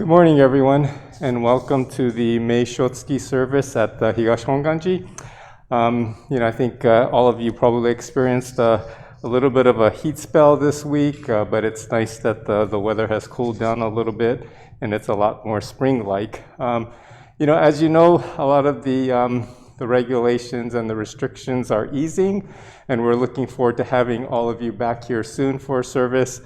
Good morning, everyone, and welcome to the May Shotsuki service at Higashi Honganji. I think all of you probably experienced a little bit of a heat spell this week, but it's nice that the weather has cooled down a little bit and it's a lot more spring-like. As you know, a lot of the regulations and the restrictions are easing, and we're looking forward to having all of you back here soon for service.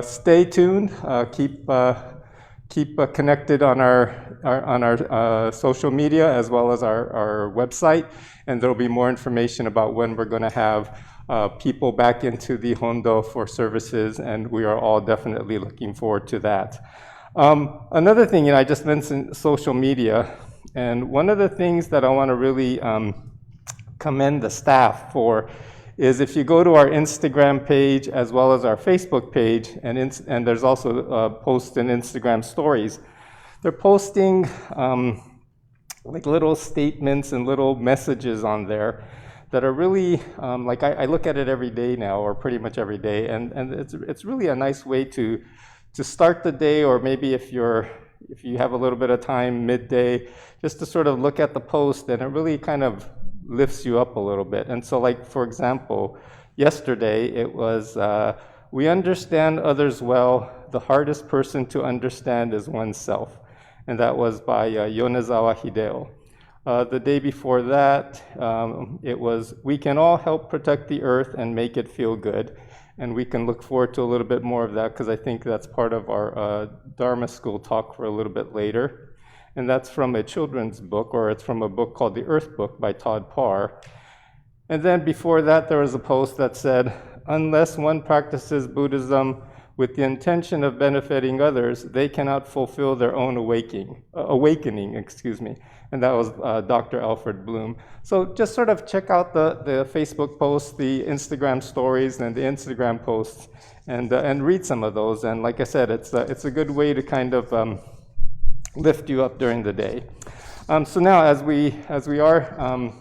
Stay tuned, keep connected on our social media as well as our website, and there'll be more information about when we're going to have people back into the Hondo for services, and we are all definitely looking forward to that. Another thing, I just mentioned social media, and one of the things that I want to really commend the staff for is if you go to our Instagram page as well as our Facebook page, and there's also posts in Instagram stories, they're posting like little statements and little messages on there that are really, I look at it every day now, or pretty much every day, and it's really a nice way to start the day, or maybe if you have a little bit of time midday, just to sort of look at the post, and it really kind of lifts you up a little bit. And so, for example, yesterday it was, we understand others well, the hardest person to understand is oneself. And that was by Yonezawa Hideo. The day before that, it was, we can all help protect the earth and make it feel good. And we can look forward to a little bit more of that, because I think that's part of our Dharma school talk for a little bit later. And that's from a children's book, or it's from a book called The Earth Book by Todd Parr. And then before that, there was a post that said, unless one practices Buddhism with the intention of benefiting others, they cannot fulfill their own awakening. And that was Dr. Alfred Bloom. So just sort of check out the Facebook posts, the Instagram stories, and the Instagram posts, and read some of those. And like I said, it's a good way to kind of lift you up during the day. So now, as we are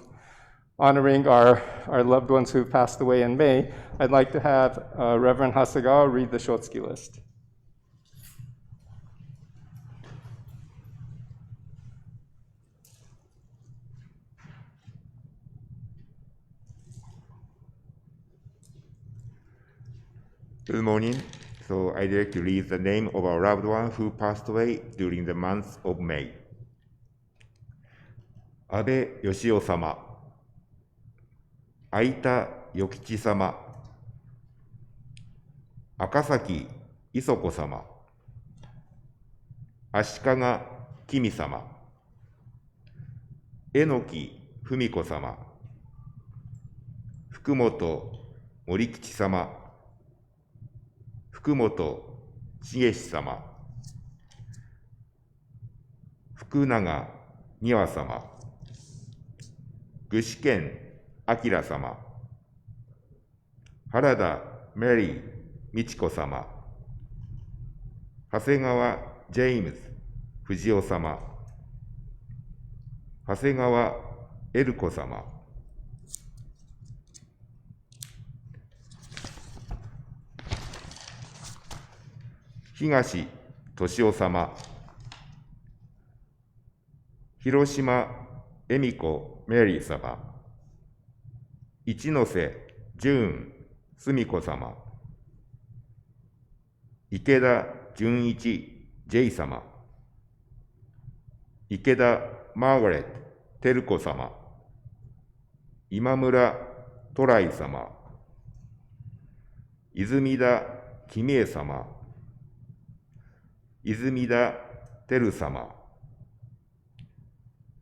honoring our loved ones who passed away in May, I'd like to have Reverend Hasegawa read the Shotsuki list. Good morning. So I'd like to read the name of our loved one who passed away during the month of May. Abe Yoshio-sama, Aita Yokichi-sama, Akasaki Isoko-sama, Ashikaga Kimi-sama, Enoki Fumiko-sama, Fukumoto Morikichi-sama, Fukumoto Shigeshi-sama, Fukunaga Miwa-sama, Gushiken Akira-sama, Harada Mary Michiko-sama, Hasegawa James Fujio-sama, Hasegawa Eruko-sama, Higashi Toshio-sama, Hiroshima Emiko Mary-sama, Ichinose Jun Sumiko-sama, Ikeda Junichi J-sama, Ikeda Margaret Teruko-sama, Imamura Torai-sama, Izumida Kimie-sama, Izumida Teru-sama,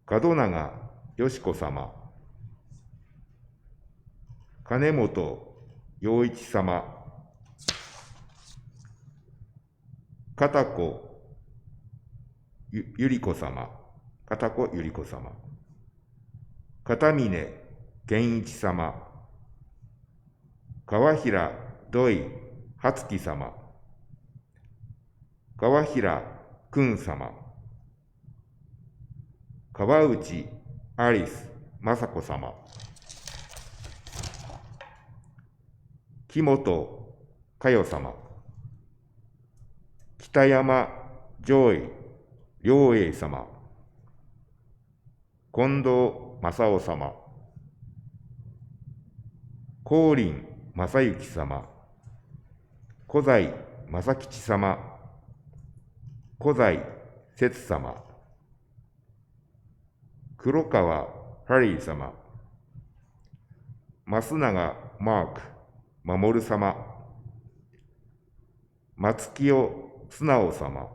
Kadonaga Yoshiko-sama, Kanemoto Yoichi-sama, Katako Yuriko-sama, Katamine Kenichi-sama, Kawahira Doi Hatsuki-sama, Kawahira Kun-sama, Kawauchi Alice Masako-sama, Kimoto Kayo-sama, Kitayama 上位良栄様、近藤正夫様、光林正幸様、小西正吉様、小西節様、黒川ハリー様、増永マーク守様、松清素直様、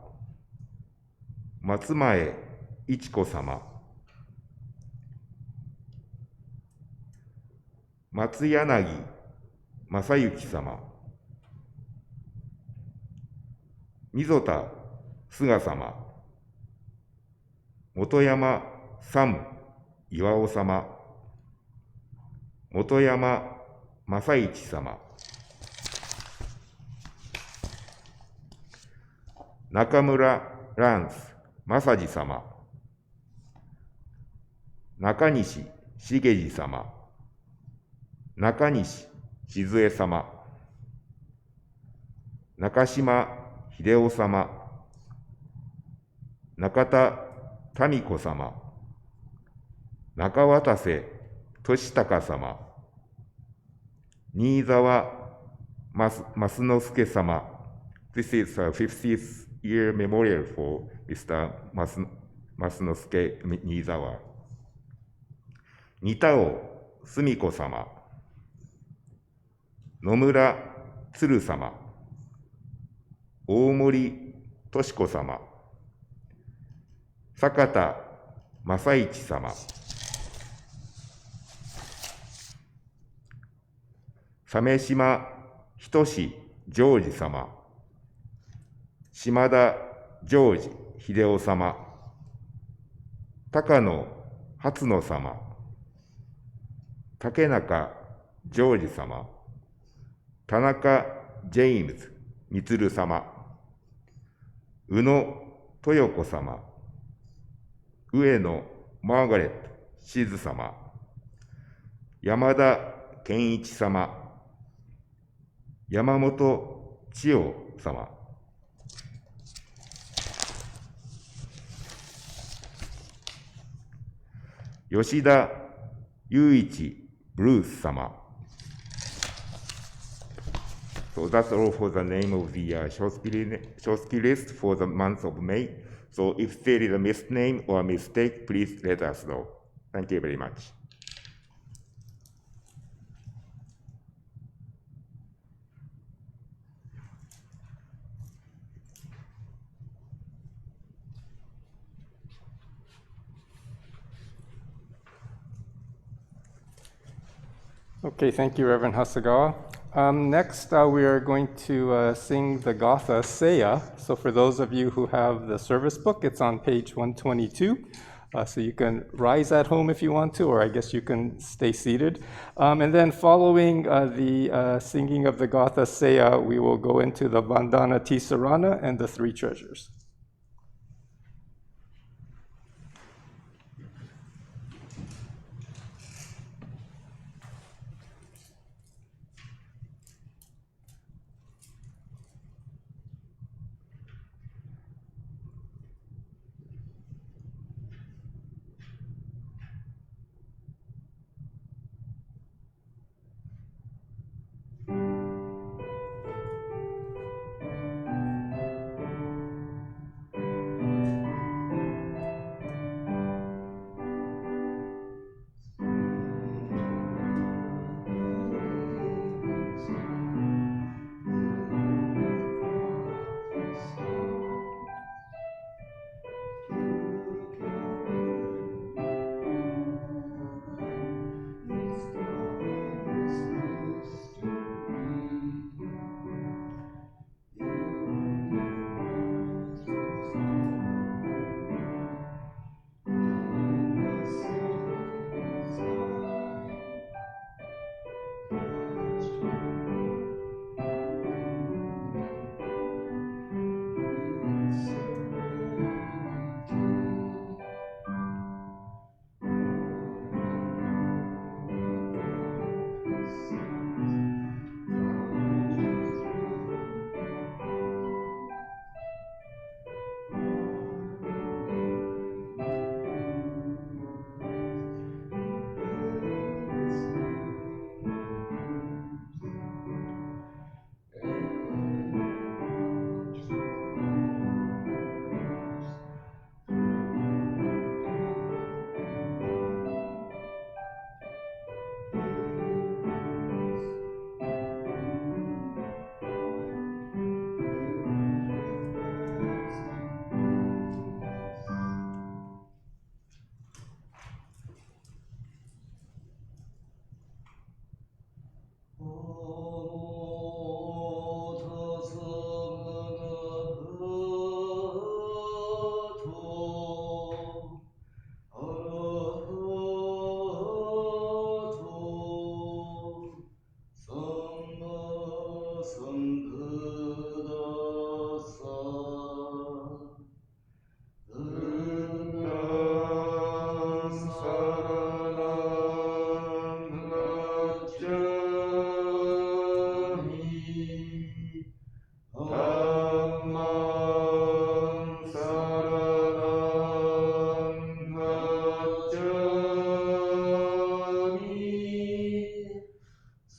松前一子様、松柳正幸様、溝田菅様、本山サ岩尾様、本山正一様、中村ランス正治様、中西茂治様、中西静江様、中島秀夫様、中田民子様、中渡瀬俊孝様、新沢増之助様。This is a 50th year memorial for Mr. 増之助新沢。二田尾澄子様、野村鶴様、大森敏子様、坂田正一様、鮫島仁ジョージ様、島田ジョージ秀夫様、高野初野様、竹中ジョージ様、田中ジェームズ充様、宇野豊子様、上野マーガレット静様、山田健一様、山本千代様、吉田雄一ブルース様。So that's all for the name of the Shotsuki list for the month of May. So if there is a missed name or a mistake, please let us know. Thank you very much. Okay, thank you, Reverend Hasegawa. Next, we are going to sing the Gatha Seiya. So for those of you who have the service book, it's on page 122. So you can rise at home if you want to, or I guess you can stay seated. And then following the singing of the Gatha Seiya, we will go into the Vandana Tisarana and the Three Treasures.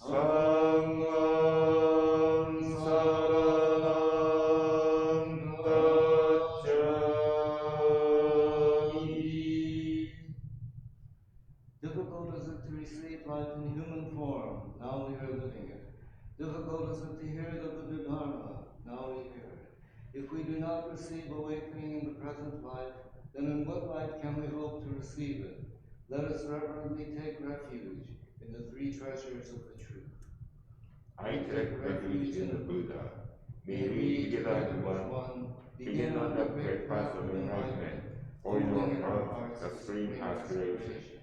Sangam Saranam Gacchami. Difficult is it to receive life in human form, now we are living it. Difficult is it to hear the Buddha Dharma, now we hear it. If we do not receive awakening in the present life, then in what life can we hope to receive it? Let us reverently take refuge in the three treasures of the truth. I take refuge in the Buddha. May we together as one begin on the great path of enlightenment, for your heart a supreme aspiration.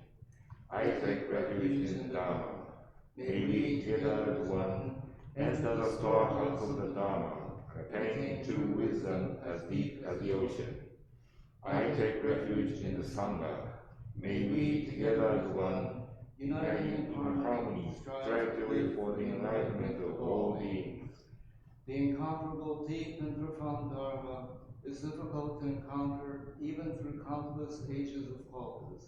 I take refuge in the Dharma. May we together as one enter the storehouse of the Dharma, attaining true wisdom as deep as the ocean. I take refuge in the Sangha. May we together as one, uniting in harmony, strive to wait for the enlightenment of all beings. The incomparable, deep, and profound Dharma is difficult to encounter even through countless ages of kalpas.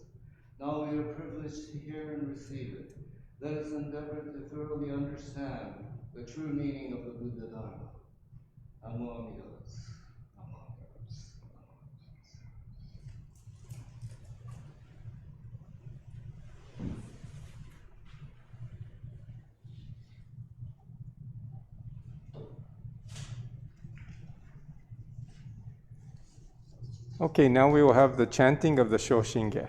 Now we are privileged to hear and receive it. Let us endeavor to thoroughly understand the true meaning of the Buddha Dharma. Namo Amida Butsu. Namo Amida Butsu. Okay, now we will have the chanting of the Shoshinge.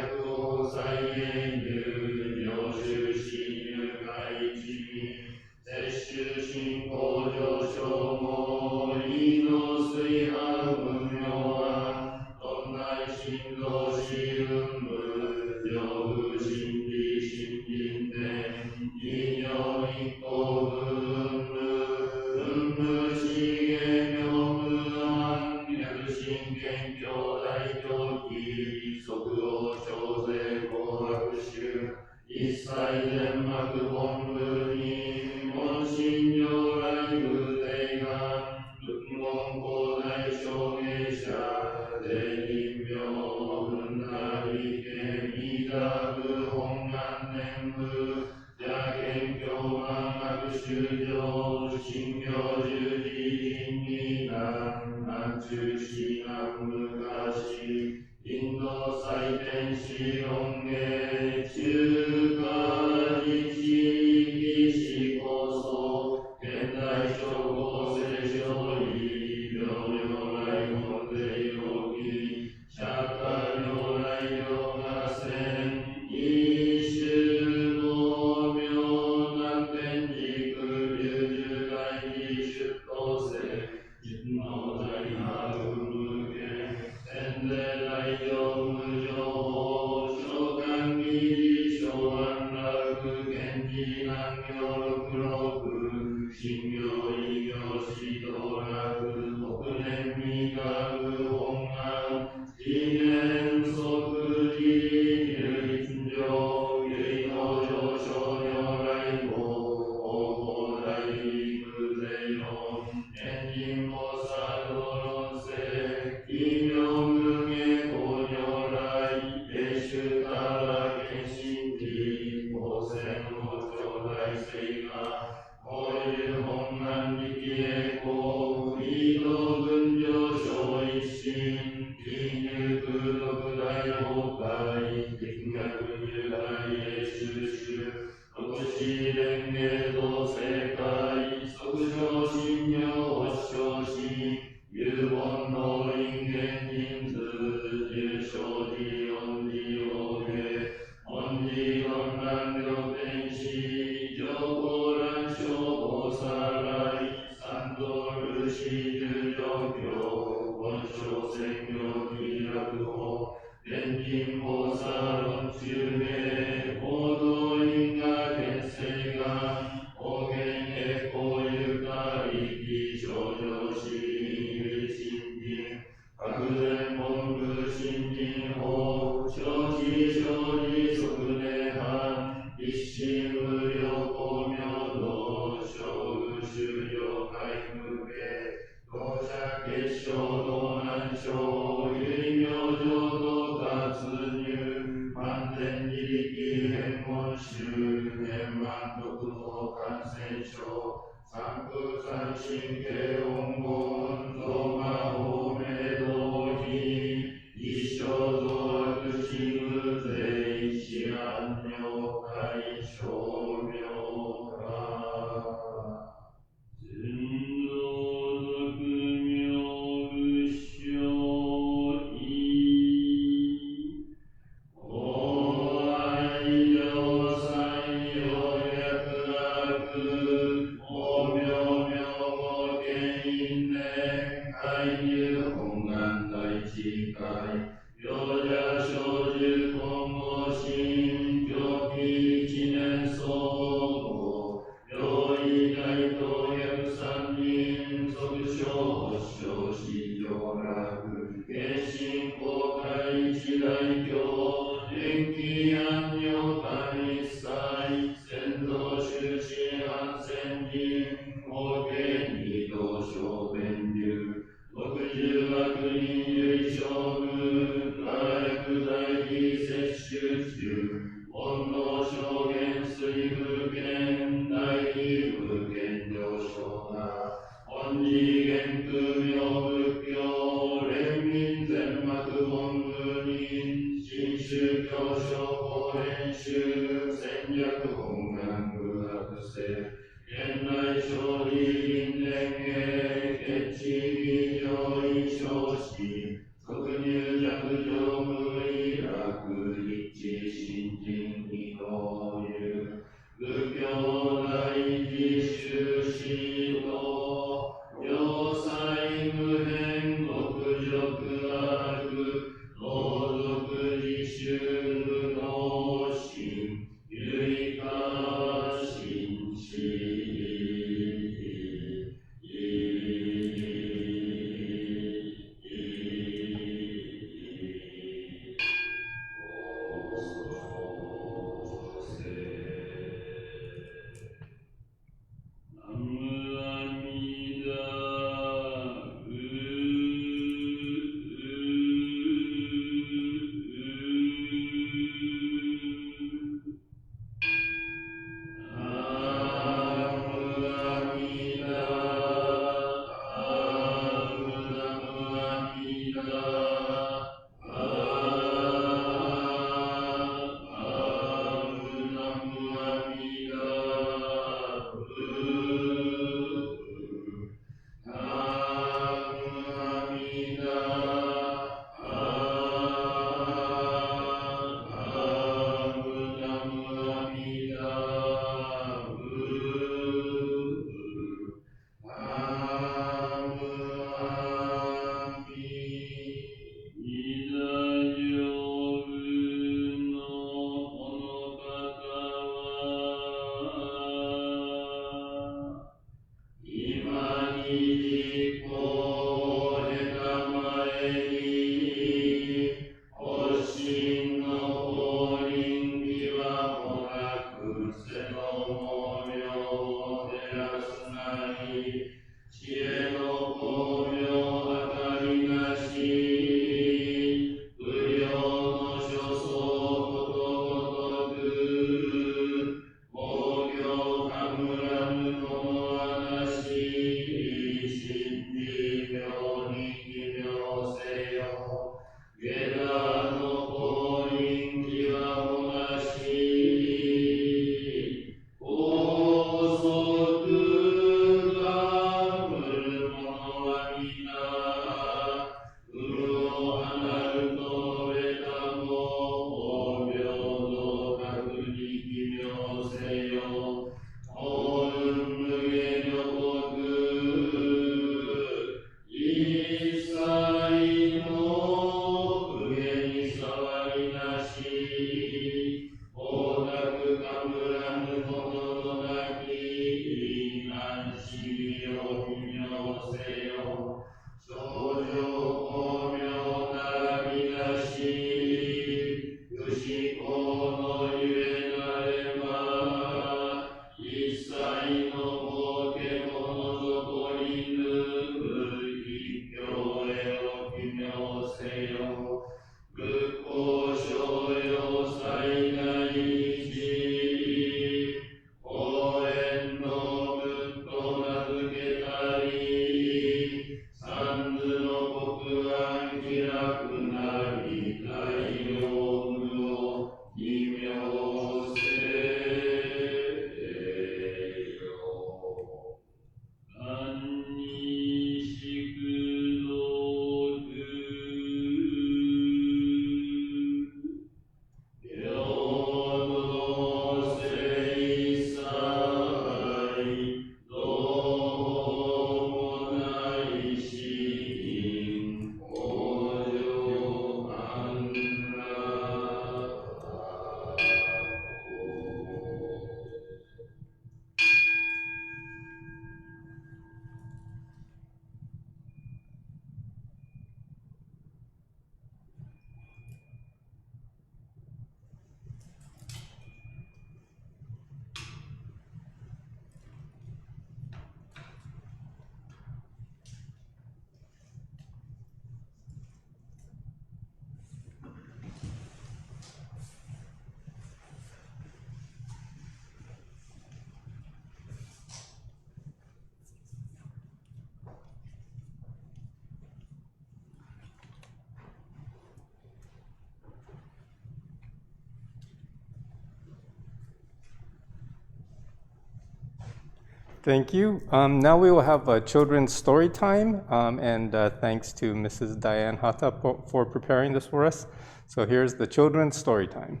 Thank you. Now we will have a children's story time, and thanks to Mrs. Diane Hata for preparing this for us. So here's the children's story time.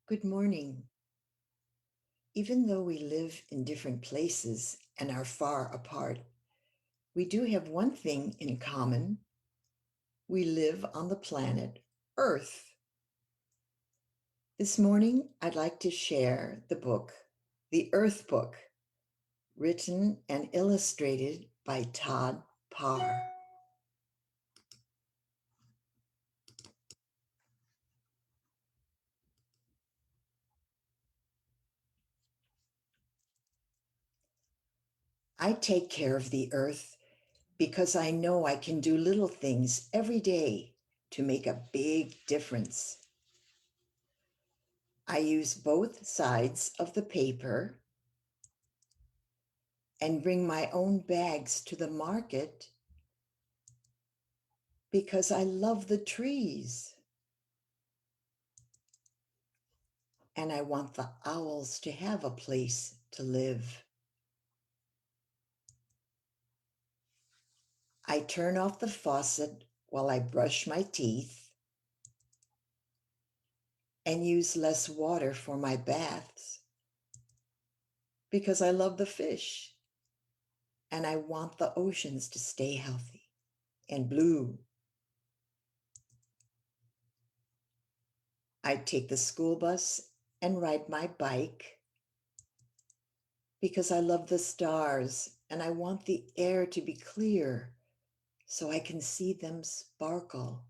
Good morning. Even though we live in different places and are far apart, we do have one thing in common. We live on the planet Earth. This morning, I'd like to share the book, The Earth Book, written and illustrated by Todd Parr. I take care of the earth because I know I can do little things every day to make a big difference. I use both sides of the paper and bring my own bags to the market because I love the trees. And I want the owls to have a place to live. I turn off the faucet while I brush my teeth and use less water for my baths because I love the fish and I want the oceans to stay healthy and blue. I take the school bus and ride my bike because I love the stars and I want the air to be clear so I can see them sparkle.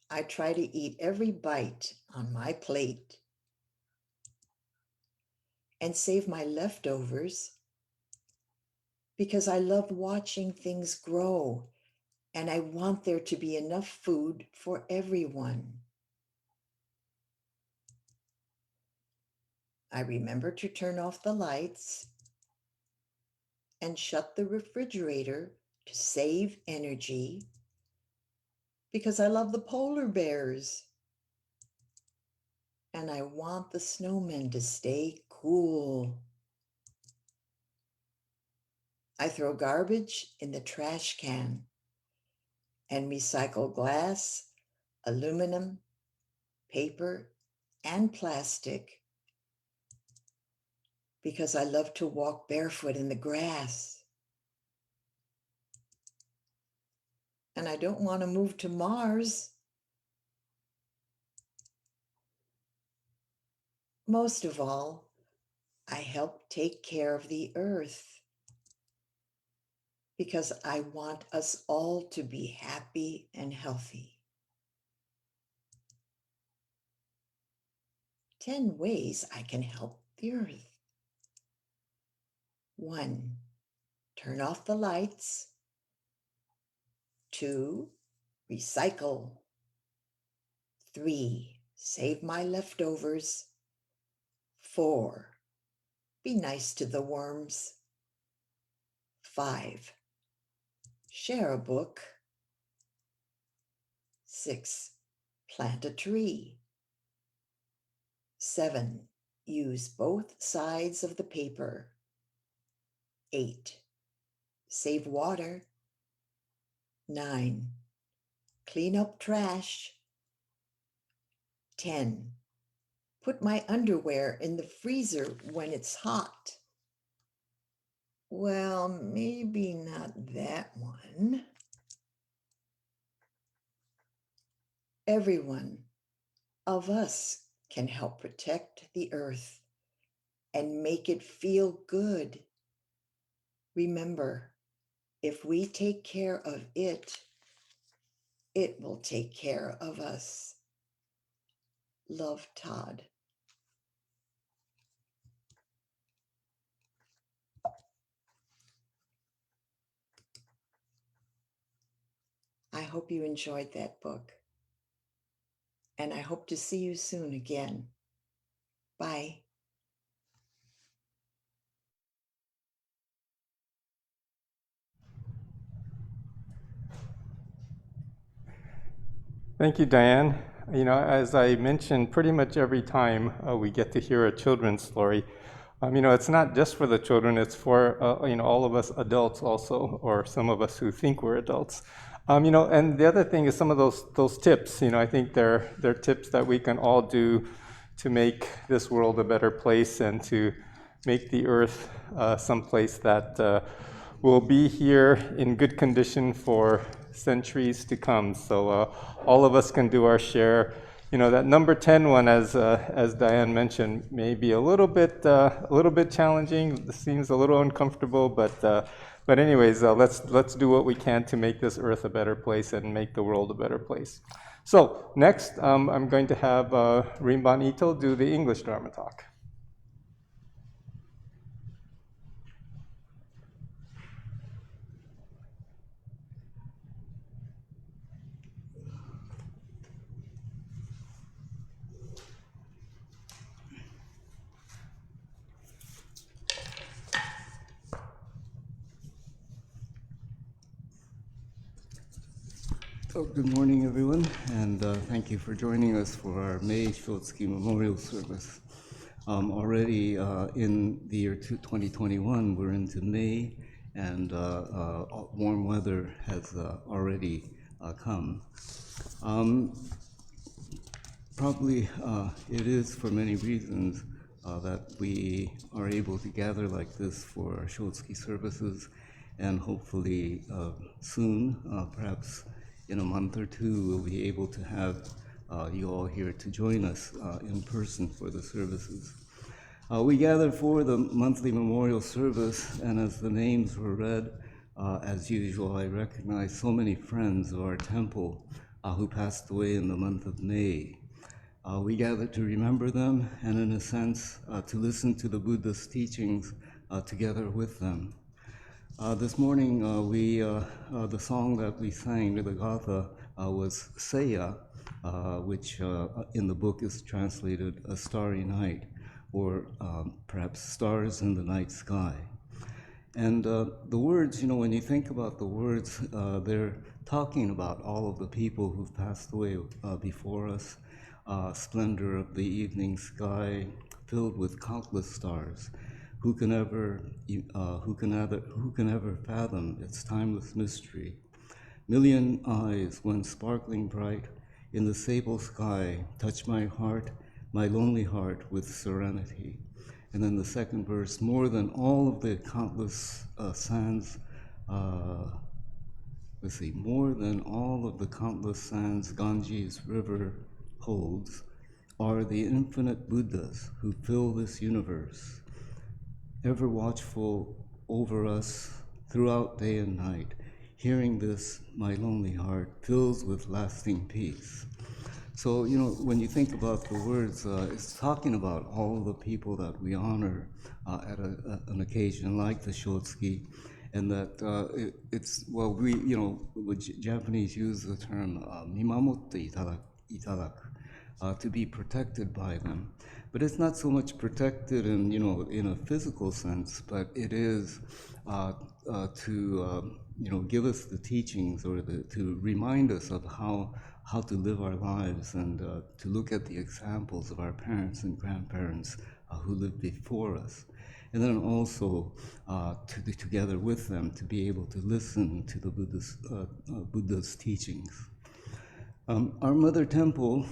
I try to eat every bite on my plate and save my leftovers because I love watching things grow and I want there to be enough food for everyone. I remember to turn off the lights and shut the refrigerator to save energy because I love the polar bears and I want the snowmen to stay cool. I throw garbage in the trash can and recycle glass, aluminum, paper, and plastic because I love to walk barefoot in the grass. And I don't want to move to Mars. Most of all, I help take care of the earth because I want us all to be happy and healthy. 10 ways I can help the earth. 1, turn off the lights. 2, recycle. 3, save my leftovers. 4, be nice to the worms. 5, share a book. 6, plant a tree. 7, use both sides of the paper. 8, save water. 9, clean up trash. 10, put my underwear in the freezer when it's hot. Well, maybe not that one. Everyone of us can help protect the earth and make it feel good. Remember, if we take care of it, it will take care of us. Love, Todd. I hope you enjoyed that book. And I hope to see you soon again. Bye. Thank you, Diane. You know, as I mentioned, pretty much every time we get to hear a children's story, you know, it's not just for the children, it's for, you know, all of us adults also, or some of us who think we're adults. You know, and the other thing is some of those tips, you know, I think they're tips that we can all do to make this world a better place and to make the earth someplace that will be here in good condition for centuries to come. So all of us can do our share. You know, that number 10 one, as Diane mentioned, may be a little bit challenging. It seems a little uncomfortable, but anyways, let's do what we can to make this earth a better place and make the world a better place. So next, I'm going to have Rinban Ito do the English Dharma talk. So good morning, everyone, and thank you for joining us for our May Shotsuki Memorial Service. Already in the year 2021, we're into May, and warm weather has already come. Probably it is for many reasons that we are able to gather like this for our Shotsuki services, and hopefully soon, perhaps in a month or two, we'll be able to have you all here to join us in person for the services. We gather for the monthly memorial service, and as the names were read, as usual, I recognize so many friends of our temple who passed away in the month of May. We gather to remember them and, in a sense, to listen to the Buddha's teachings together with them. This morning, the song that we sang, the Hata, was Seiya, which in the book is translated A Starry Night. or perhaps stars in the night sky. And the words, when you think about the words, they're talking about all of the people who've passed away before us, splendor of the evening sky filled with countless stars. Who can ever fathom its timeless mystery? Million eyes, when sparkling bright, in the sable sky, touch my heart, my lonely heart, with serenity. And then the second verse, more than all of the countless sands, more than all of the countless sands Ganges river holds, are the infinite Buddhas who fill this universe, ever watchful over us throughout day and night. Hearing this, my lonely heart fills with lasting peace. So, when you think about the words, it's talking about all the people that we honor at an occasion like the Shotsuki, and that Japanese use the term mimamotte itadaku, to be protected by them. But it's not so much protected in a physical sense, but it is to give us the teachings, or to remind us of how to live our lives, and to look at the examples of our parents and grandparents who lived before us. And then also together with them, to be able to listen to the Buddha's teachings. Our mother temple,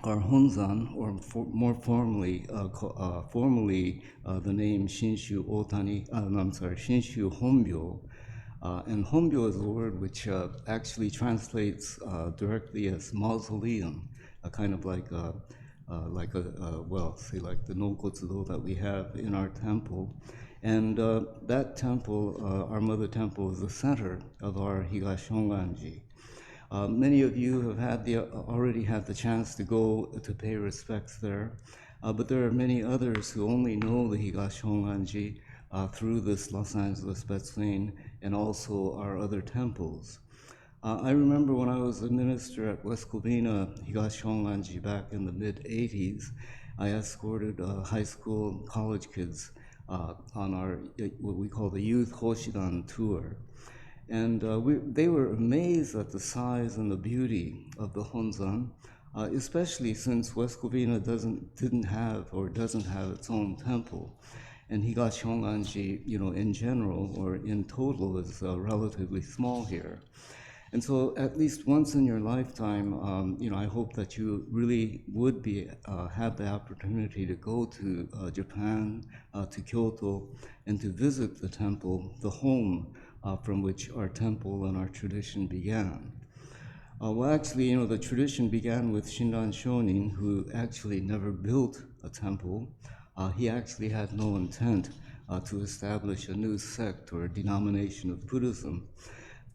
our Honzan, or more formally the name Shinshu Honbyo. And Honbyo is a word which actually translates directly as mausoleum, kind of like the Nokotsudo that we have in our temple. And that temple, our mother temple, is the center of our Higashi Honganji. Many of you have already had the chance to go to pay respects there, but there are many others who only know the Higashi Honganji through this Los Angeles Betsuin and also our other temples. I remember when I was a minister at West Covina Higashi Honganji back in the mid-'80s, I escorted high school college kids on our, what we call the Youth Hoshidan tour. And they were amazed at the size and the beauty of the Honzan, especially since West Covina doesn't have its own temple. And Higashi Honganji, in general or in total, is relatively small here. And so at least once in your lifetime, I hope that you really would have the opportunity to go to Japan, to Kyoto, and to visit the temple, the home from which our temple and our tradition began. Actually, the tradition began with Shinran Shonin, who actually never built a temple. He actually had no intent to establish a new sect or denomination of Buddhism.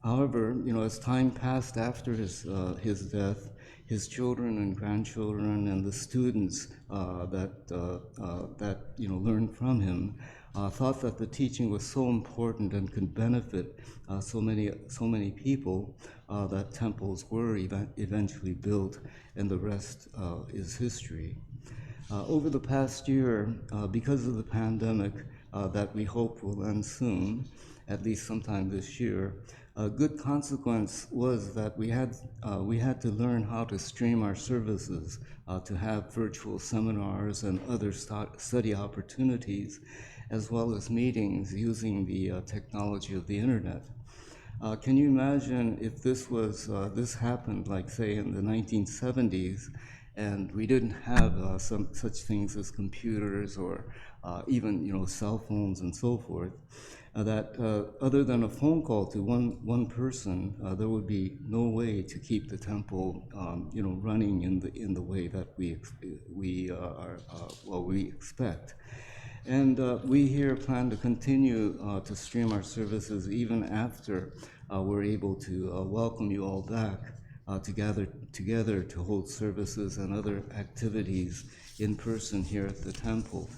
However, as time passed after his death, his children and grandchildren and the students that learned from him thought that the teaching was so important and could benefit so many people that temples were eventually built, and the rest is history. Over the past year, because of the pandemic that we hope will end soon, at least sometime this year, a good consequence was that we had to learn how to stream our services, to have virtual seminars and other study opportunities, as well as meetings using the technology of the internet. Can you imagine if this happened, like say in the 1970s, and we didn't have some such things as computers or even cell phones and so forth? That other than a phone call to one person, there would be no way to keep the temple, running in the way that we expect. And we here plan to continue to stream our services even after we're able to welcome you all back to gather together to hold services and other activities in person here at the temple.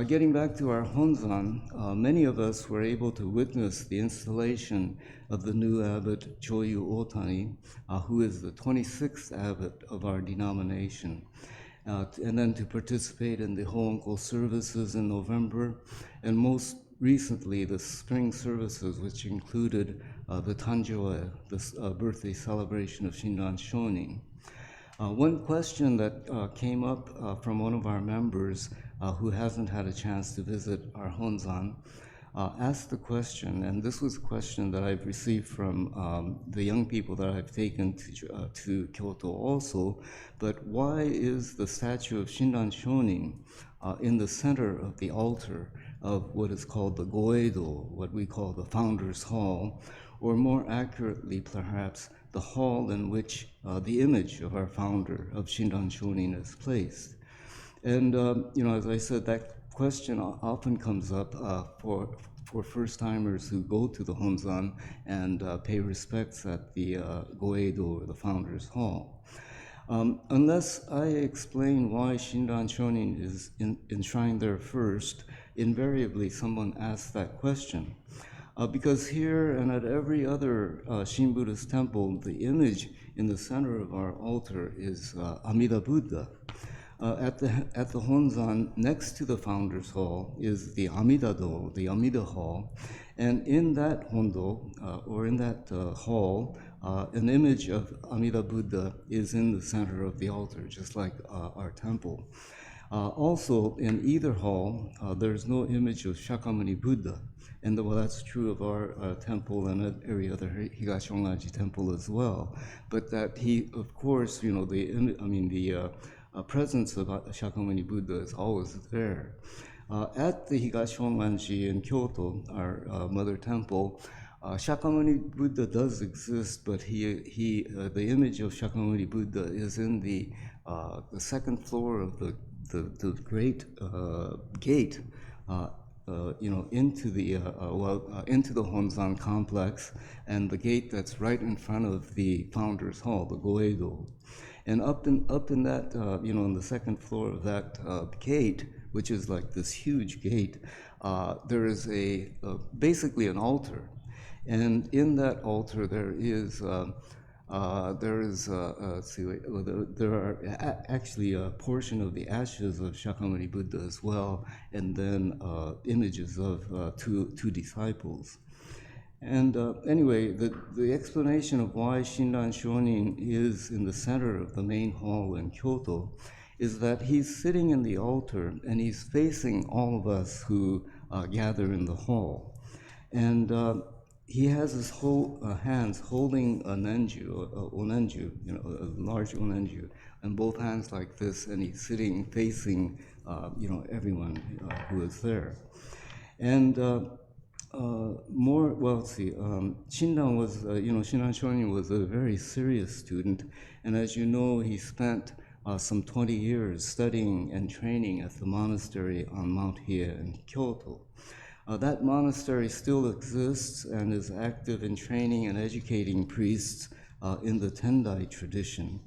Getting back to our Honzan, many of us were able to witness the installation of the new abbot, Joyu Otani, who is the 26th abbot of our denomination. and then to participate in the Hoenko services in November, and most recently the spring services, which included the Tanjoe, the birthday celebration of Shinran Shonin. One question that came up from one of our members who hasn't had a chance to visit our Honzan asked the question, and this was a question that I've received from the young people that I've taken to Kyoto also, but why is the statue of Shinran Shonin in the center of the altar of what is called the Goedo, what we call the Founders Hall, or more accurately perhaps, the hall in which the image of our founder of Shinran Shonin is placed. And as I said, that question often comes up for first-timers who go to the Honzan and pay respects at the Goedo, or the Founders Hall. Unless I explain why Shinran Shonin is enshrined there first, invariably someone asks that question. Because here and at every other Shin Buddhist temple, the image in the center of our altar is Amida Buddha. At the Honzan, next to the Founders Hall, is the Amida-do, the Amida Hall. And in that Hondo, or in that hall, an image of Amida Buddha is in the center of the altar, just like our temple. Also, in either hall, there's no image of Shakyamuni Buddha. And well, that's true of our temple and at every other Higashi Honganji temple as well. But that he, of course, the presence of Shakyamuni Buddha is always there. At the Higashi Honganji in Kyoto, our mother temple, Shakyamuni Buddha does exist, but the image of Shakyamuni Buddha is in the second floor of the great gate, into the Honzan complex, and the gate that's right in front of the Founders Hall, the Goedo. And up in that, on the second floor of that gate, which is like this huge gate, there is basically an altar. And in that altar, there are actually a portion of the ashes of Shakyamuni Buddha as well, and then images of two disciples. And anyway, the explanation of why Shinran Shonin is in the center of the main hall in Kyoto is that he's sitting in the altar and he's facing all of us who gather in the hall. And he has his hands holding a onenju, a large onenju, and both hands like this, and he's sitting facing, everyone who is there. And Shinran Shonin was a very serious student, and as you know, he spent some 20 years studying and training at the monastery on Mount Hiei in Kyoto. That monastery still exists and is active in training and educating priests in the Tendai tradition.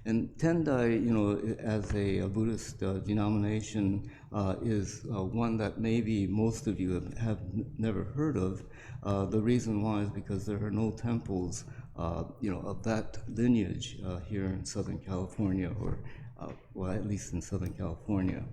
And Tendai, as a Buddhist denomination, is one that maybe most of you have never heard of. The reason why is because there are no temples, of that lineage here in Southern California, or at least in Southern California.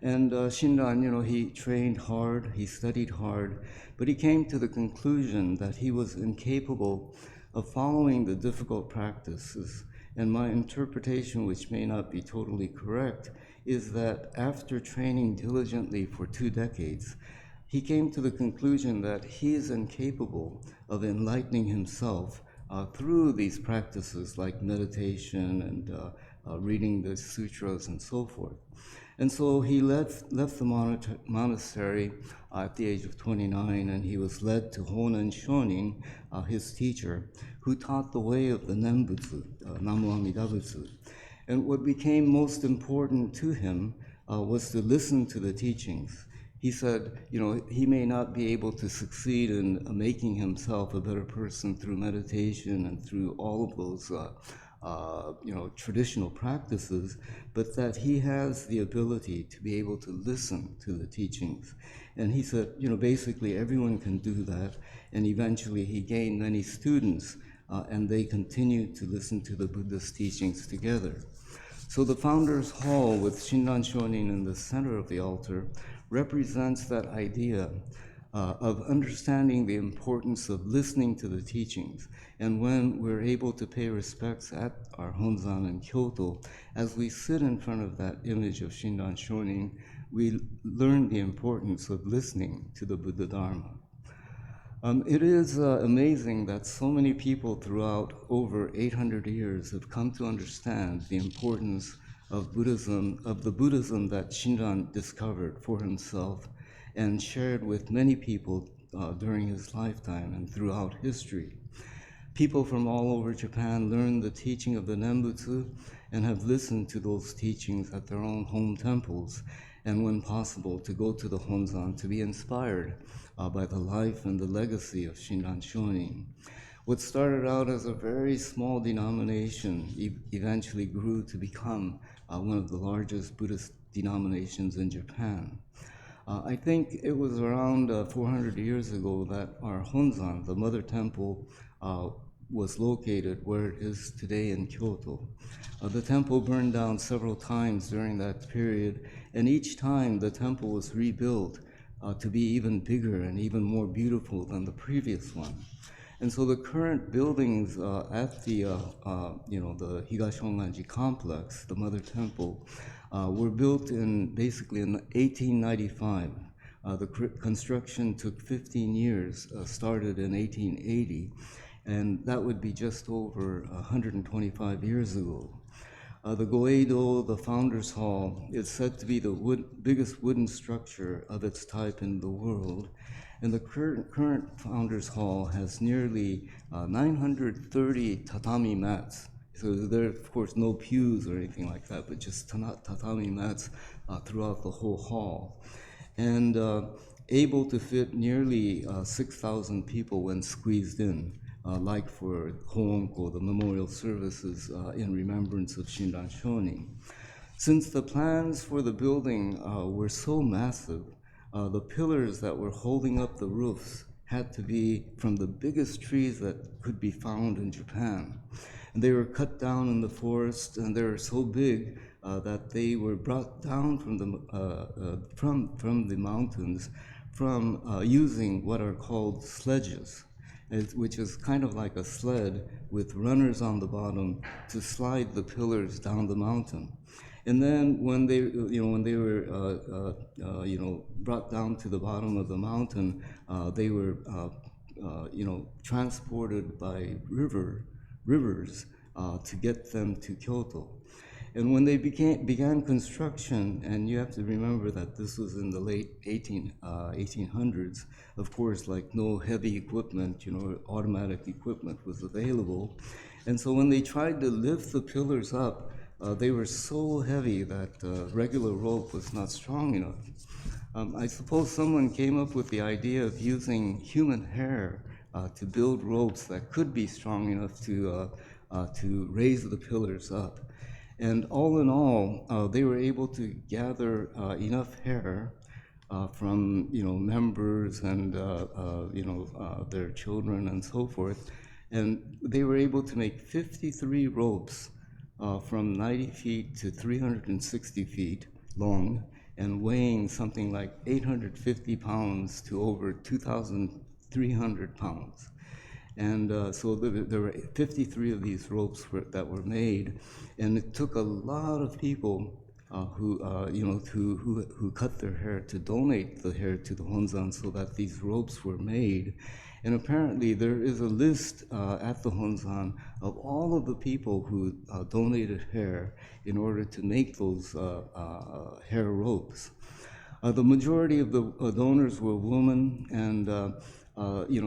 And Shinran, he trained hard, he studied hard, but he came to the conclusion that he was incapable of following the difficult practices. And my interpretation, which may not be totally correct, is that after training diligently for 2 decades, he came to the conclusion that he is incapable of enlightening himself through these practices like meditation and reading the sutras and so forth. And so he left the monastery at the age of 29, and he was led to Honen Shonin, his teacher, who taught the way of the Nembutsu, Namu Amida Butsu. And what became most important to him was to listen to the teachings. He said, he may not be able to succeed in making himself a better person through meditation and through all of those traditional practices, but that he has the ability to be able to listen to the teachings. And he said, basically everyone can do that. And eventually he gained many students, and they continued to listen to the Buddha's teachings together. So the Founders Hall with Shinran Shonin in the center of the altar represents that idea of understanding the importance of listening to the teachings. And when we're able to pay respects at our Honzan in Kyoto, as we sit in front of that image of Shinran Shonin, we learn the importance of listening to the Buddha Dharma. It is amazing that so many people throughout over 800 years have come to understand the importance of Buddhism, of the Buddhism that Shinran discovered for himself and shared with many people during his lifetime and throughout history. People from all over Japan learned the teaching of the Nembutsu and have listened to those teachings at their own home temples, and when possible, to go to the Honzan to be inspired by the life and the legacy of Shinran Shonin. What started out as a very small denomination eventually grew to become one of the largest Buddhist denominations in Japan. I think it was around 400 years ago that our Honzan, the mother temple, was located where it is today in Kyoto. The temple burned down several times during that period, and each time the temple was rebuilt to be even bigger and even more beautiful than the previous one. And so the current buildings at the Higashi Honganji complex, the mother temple, were built basically in 1895. The construction took 15 years, started in 1880, and that would be just over 125 years ago. The Goeido, the Founders Hall, is said to be the biggest wooden structure of its type in the world. And the current Founders Hall has nearly 930 tatami mats. So there are, of course, no pews or anything like that, but just tatami mats throughout the whole hall. And able to fit nearly 6,000 people when squeezed in, like for Hoonko, the memorial services in remembrance of Shinran Shonin. Since the plans for the building were so massive, the pillars that were holding up the roofs had to be from the biggest trees that could be found in Japan. And they were cut down in the forest, and they were so big that they were brought down from the mountains using what are called sledges, which is kind of like a sled with runners on the bottom to slide the pillars down the mountain. And then when they were brought down to the bottom of the mountain, they were transported by rivers to get them to Kyoto. And when they began construction, and you have to remember that this was in the late 1800s, of course, like no heavy equipment, automatic equipment was available. And so when they tried to lift the pillars up, they were so heavy that regular rope was not strong enough. I suppose someone came up with the idea of using human hair to build ropes that could be strong enough to raise the pillars up. And all in all, they were able to gather enough hair from members and their children and so forth, and they were able to make 53 ropes from 90 feet to 360 feet long, and weighing something like 850 pounds to over 2,300 pounds. And so there were 53 of these ropes that were made, and it took a lot of people who cut their hair to donate the hair to the Honzan so that these ropes were made. And apparently there is a list at the Honzan of all of the people who donated hair in order to make those hair ropes. The majority of the donors were women, and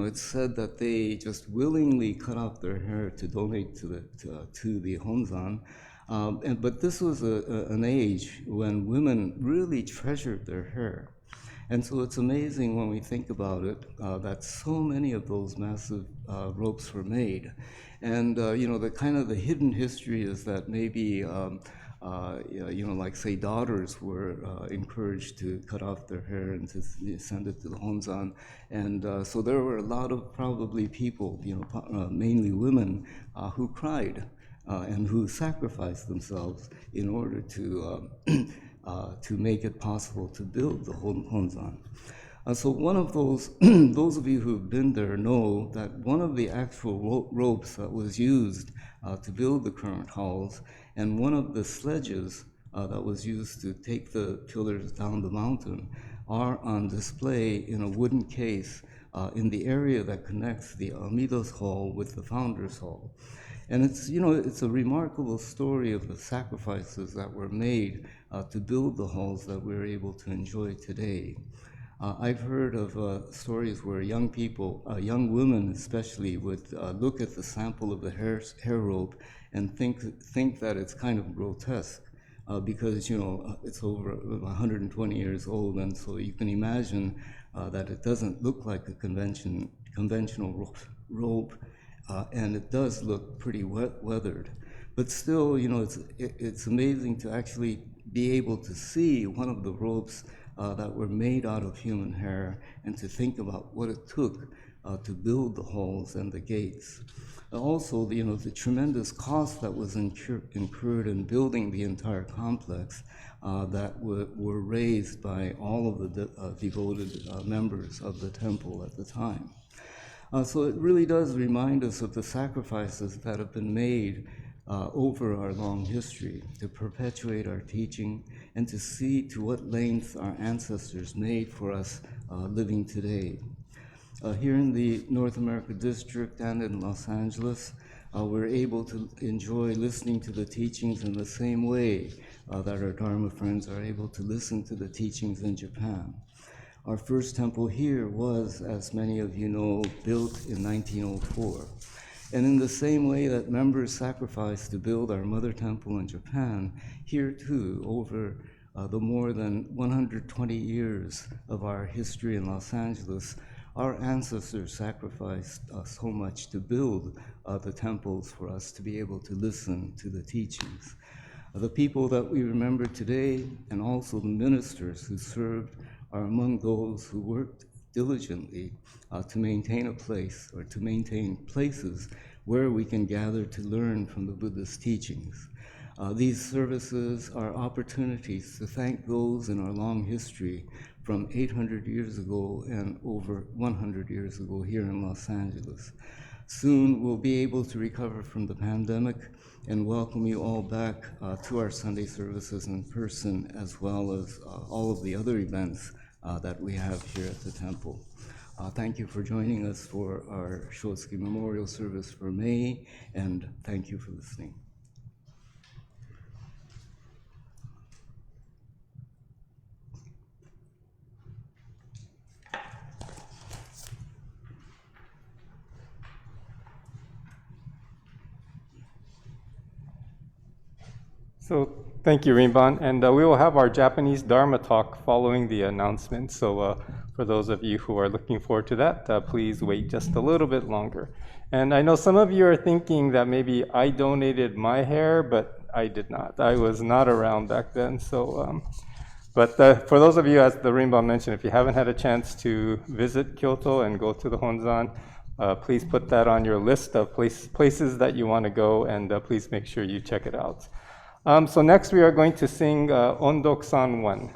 it's said that they just willingly cut off their hair to donate to the Honzan. But this was an age when women really treasured their hair. And so it's amazing when we think about it that so many of those massive ropes were made. And the hidden history is that maybe like say daughters were encouraged to cut off their hair and to send it to the Honzan. And so there were a lot of probably people, mainly women, who cried and who sacrificed themselves in order to make it possible to build the Honzan. So one of those, those of you who've been there know that one of the actual ropes that was used to build the current halls, and one of the sledges that was used to take the pillars down the mountain, are on display in a wooden case in the area that connects the Amidos Hall with the Founders Hall. And it's, you know, it's a remarkable story of the sacrifices that were made to build the halls that we're able to enjoy today. I've heard of stories where young people, young women especially, would look at the sample of the hair rope and think that it's kind of grotesque because, you know, it's over 120 years old, and so you can imagine that it doesn't look like a conventional rope, and it does look pretty weathered. But still, you know, it's amazing to actually be able to see one of the ropes that were made out of human hair, and to think about what it took to build the halls and the gates. Also, you know, the tremendous cost that was incurred in building the entire complex that were raised by all of the devoted members of the temple at the time. So it really does remind us of the sacrifices that have been made over our long history to perpetuate our teaching and to see to what lengths our ancestors made for us living today. Here in the North America District and in Los Angeles, we're able to enjoy listening to the teachings in the same way that our Dharma friends are able to listen to the teachings in Japan. Our first temple here was, as many of you know, built in 1904. And in the same way that members sacrificed to build our mother temple in Japan, here too, over the more than 120 years of our history in Los Angeles, our ancestors sacrificed so much to build the temples for us to be able to listen to the teachings. The people that we remember today, and also the ministers who served, are among those who worked diligently to maintain a place, or to maintain places where we can gather to learn from the Buddha's teachings. These services are opportunities to thank those in our long history from 800 years ago and over 100 years ago here in Los Angeles. Soon we'll be able to recover from the pandemic and welcome you all back to our Sunday services in person, as well as all of the other events that we have here at the temple. Thank you for joining us for our Shotsuki Memorial Service for May, and thank you for listening. So thank you, Rinban. And we will have our Japanese Dharma talk following the announcement. So for those of you who are looking forward to that, please wait just a little bit longer. And I know some of you are thinking that maybe I donated my hair, but I did not. I was not around back then. So, but for those of you, as the Rinban mentioned, if you haven't had a chance to visit Kyoto and go to the Honzan, please put that on your list of places that you want to go, and please make sure you check it out. So next we are going to sing Ondok-san 1.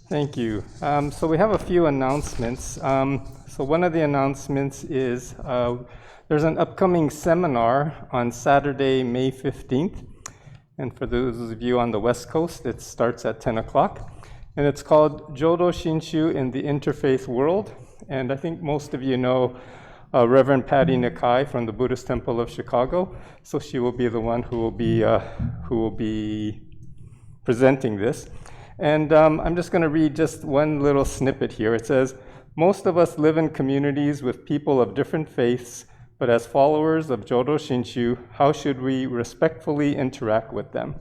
Thank you. So we have a few announcements. So one of the announcements is there's an upcoming seminar on Saturday, May 15th. And for those of you on the West Coast, it starts at 10 o'clock. And it's called Jodo Shinshu in the Interfaith World. And I think most of you know Reverend Patty Nakai from the Buddhist Temple of Chicago. So she will be the one who will be presenting this. And I'm just going to read just one little snippet here. It says, most of us live in communities with people of different faiths, but as followers of Jodo Shinshu, how should we respectfully interact with them?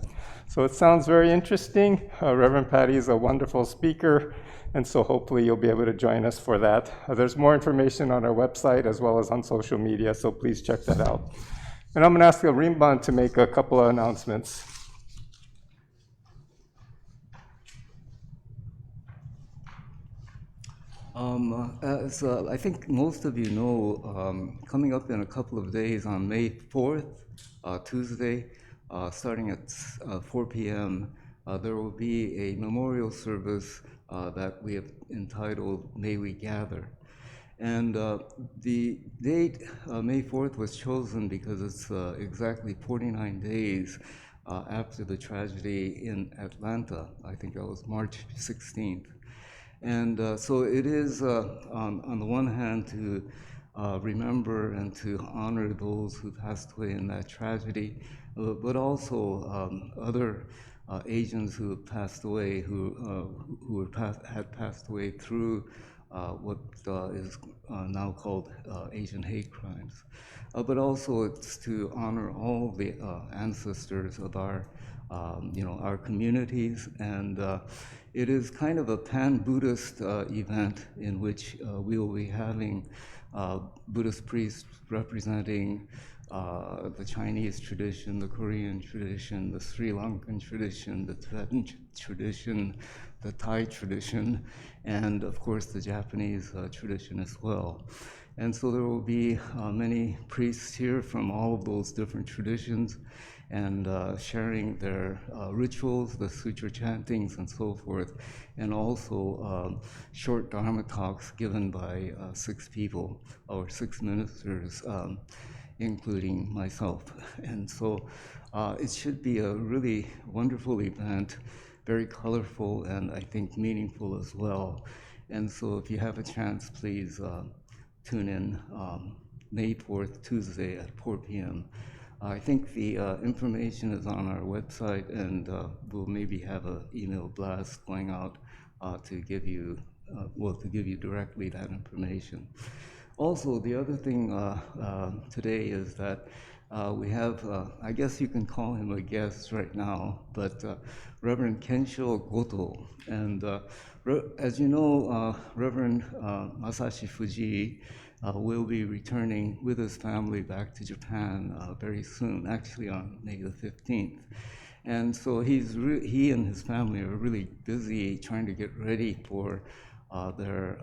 So it sounds very interesting. Reverend Patty is a wonderful speaker, and so hopefully you'll be able to join us for that. There's more information on our website as well as on social media, so please check that out. And I'm going to ask Rinban to make a couple of announcements. So I think most of you know, coming up in a couple of days on May 4th, Tuesday, starting at 4 p.m., there will be a memorial service that we have entitled May We Gather. And the date, May 4th, was chosen because it's exactly 49 days after the tragedy in Atlanta. I think that was March 16th. And so it is, on the one hand, to remember and to honor those who passed away in that tragedy, but also other Asians who have passed away, who had passed away through what is now called Asian hate crimes. But also it's to honor all the ancestors of our our communities, and it is kind of a pan-Buddhist event in which we will be having Buddhist priests representing the Chinese tradition, the Korean tradition, the Sri Lankan tradition, the Tibetan tradition, the Thai tradition, and of course the Japanese tradition as well. And so there will be many priests here from all of those different traditions, and sharing their rituals, the sutra chantings, and so forth, and also short Dharma talks given by 6 people, or 6 ministers, including myself. And so it should be a really wonderful event, very colorful, and I think meaningful as well. And so if you have a chance, please tune in May 4th, Tuesday at 4 p.m. I think the information is on our website, and we'll maybe have an email blast going out to give you directly that information. Also, the other thing today is that we have, I guess you can call him a guest right now, but Reverend Kensho Goto. And as you know, Reverend Masashi Fuji will be returning with his family back to Japan very soon, actually on May the 15th. And so he and his family are really busy trying to get ready for their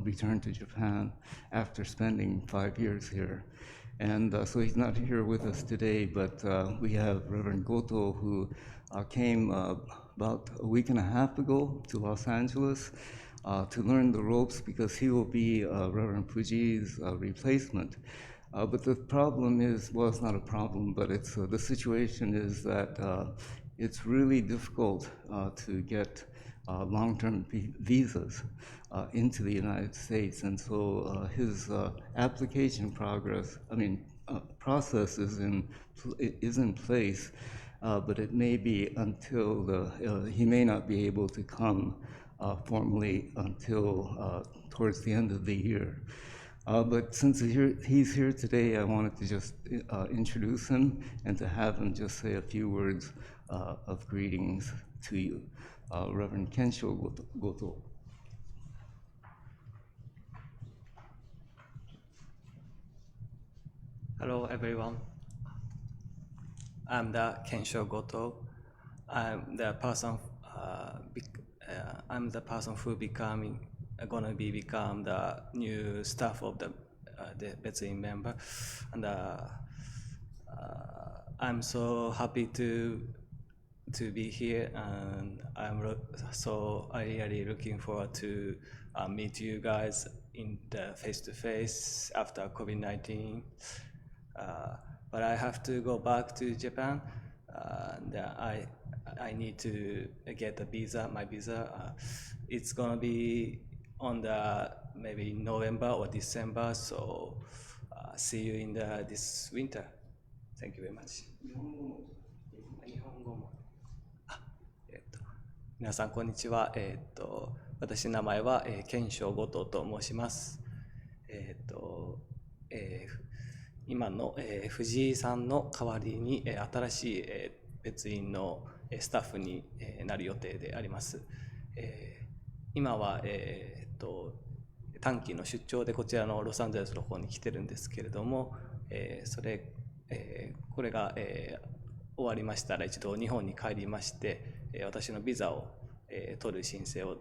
return to Japan after spending 5 years here. And so he's not here with us today, but we have Reverend Goto, who came about a week and a half ago to Los Angeles to learn the ropes, because he will be Reverend Fuji's replacement. But the problem is, well, it's not a problem, but it's the situation is that it's really difficult to get long-term visas into the United States, and so his application process is in place, but it may be until he may not be able to come formally until towards the end of the year. But since he's here today, I wanted to just introduce him and to have him just say a few words of greetings to you. Reverend Kensho Goto. Hello, everyone. I'm the Kensho Goto. I'm the person. I'm the person who gonna become the new staff of the Betsuin member, and I'm so happy to to be here, and I really looking forward to meet you guys in the face-to-face after COVID-19. But I have to go back to Japan, and I need to get the visa. My visa, it's gonna be on the maybe November or December. So see you in this winter. Thank you very much. 日本語も。皆さんこんにちは。私の名前は賢章後藤と申します。今の藤井さんの代わりに新しい別院のスタッフになる予定であります。今は短期の出張でこちらのロサンゼルスの方に来てるんですけれども、これが終わりましたら一度日本に帰りまして、私のビザを取る申請を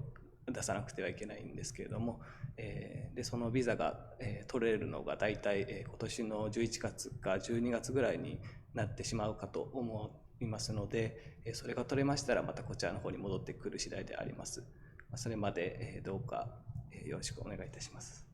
出さなくてはいけないんですけれども、でそのビザが取れるのが大体今年の11月か12月ぐらいになってしまうかと思いますので、それが取れましたらまたこちらの方に戻ってくる次第であります。それまでどうかよろしくお願いいたします。